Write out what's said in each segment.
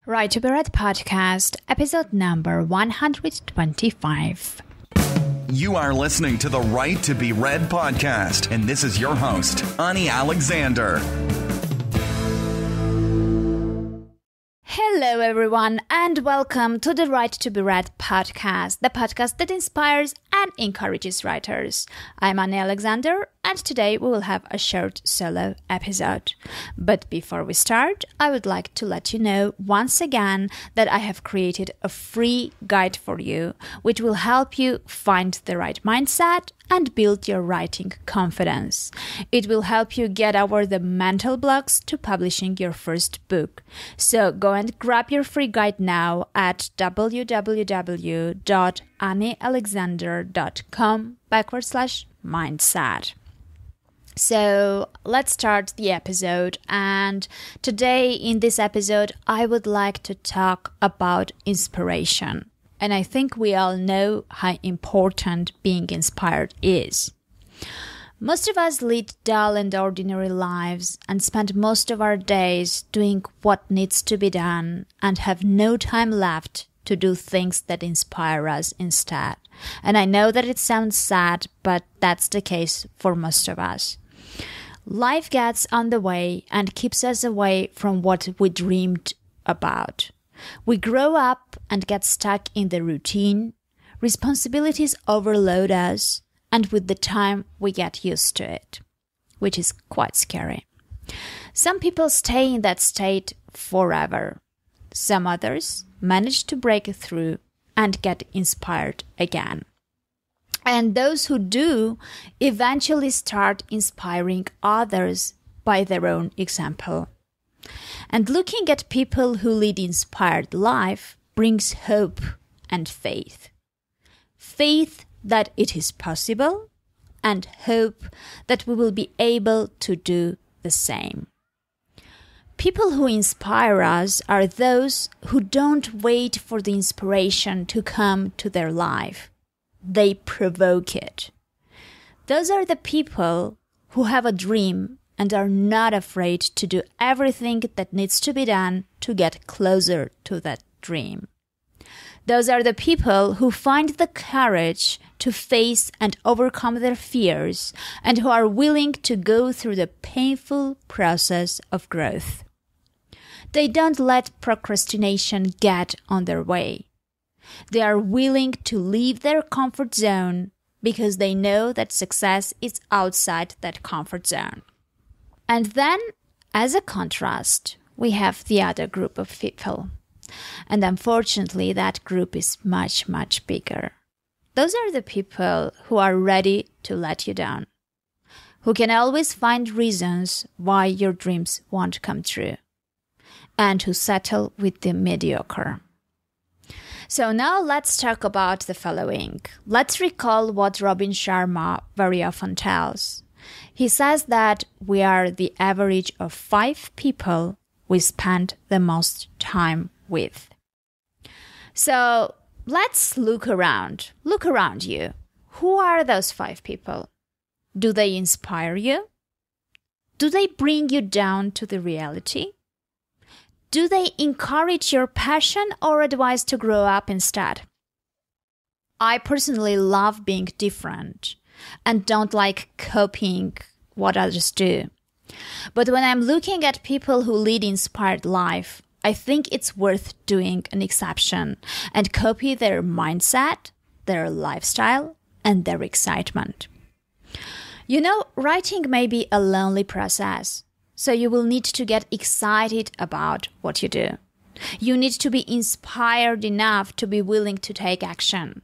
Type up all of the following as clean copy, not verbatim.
Right to Be Read Podcast, episode number 125. You are listening to the Right to Be Read podcast, and this is your host, Ani Alexander. Hello, everyone, and welcome to the Right to Be Read podcast, the podcast that inspires and encourages writers. I'm Ani Alexander, and today we will have a short solo episode. But before we start, I would like to let you know once again that I have created a free guide for you, which will help you find the right mindset and build your writing confidence. It will help you get over the mental blocks to publishing your first book. So go and grab your free guide now at www.anialexander.com/mindset. So let's start the episode, and today in this episode I would like to talk about inspiration. And I think we all know how important being inspired is. Most of us lead dull and ordinary lives and spend most of our days doing what needs to be done and have no time left to do things that inspire us instead. And I know that it sounds sad, but that's the case for most of us. Life gets on the way and keeps us away from what we dreamed about. We grow up and get stuck in the routine, responsibilities overload us, and with the time we get used to it, which is quite scary. Some people stay in that state forever. Some others manage to break through and get inspired again. And those who do eventually start inspiring others by their own example. And looking at people who lead inspired life brings hope and faith. Faith that it is possible, and hope that we will be able to do the same. People who inspire us are those who don't wait for the inspiration to come to their life. They provoke it. Those are the people who have a dream and are not afraid to do everything that needs to be done to get closer to that dream. Those are the people who find the courage to face and overcome their fears and who are willing to go through the painful process of growth. They don't let procrastination get on their way. They are willing to leave their comfort zone because they know that success is outside that comfort zone. And then, as a contrast, we have the other group of people. And unfortunately, that group is much, much bigger. Those are the people who are ready to let you down, who can always find reasons why your dreams won't come true, and who settle with the mediocre. So now let's talk about the following. Let's recall what Robin Sharma very often tells. He says that we are the average of 5 people we spend the most time with. So let's look around. Look around you. Who are those 5 people? Do they inspire you? Do they bring you down to the reality? Do they encourage your passion or advise to grow up instead? I personally love being different and don't like copying what others do. But when I'm looking at people who lead inspired life, I think it's worth doing an exception and copy their mindset, their lifestyle, and their excitement. You know, writing may be a lonely process, so you will need to get excited about what you do. You need to be inspired enough to be willing to take action.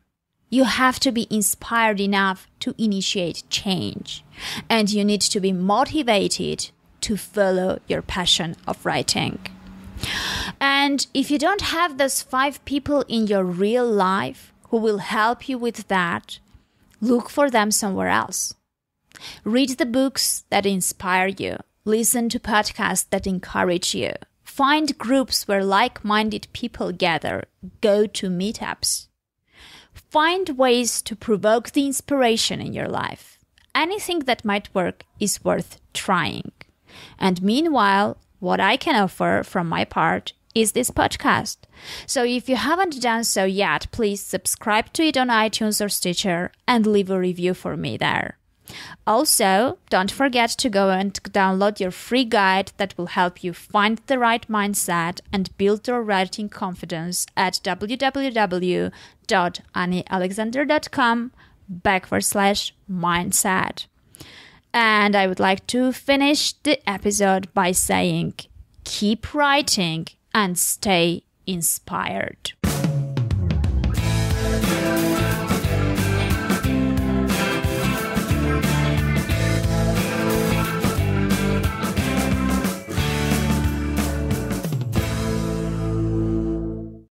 You have to be inspired enough to initiate change. And you need to be motivated to follow your passion of writing. And if you don't have those 5 people in your real life who will help you with that, look for them somewhere else. Read the books that inspire you. Listen to podcasts that encourage you. Find groups where like-minded people gather. Go to meetups. Find ways to provoke the inspiration in your life. Anything that might work is worth trying. And meanwhile, what I can offer from my part is this podcast. So if you haven't done so yet, please subscribe to it on iTunes or Stitcher and leave a review for me there. Also, don't forget to go and download your free guide that will help you find the right mindset and build your writing confidence at www.anialexander.com/mindset. And I would like to finish the episode by saying, keep writing and stay inspired.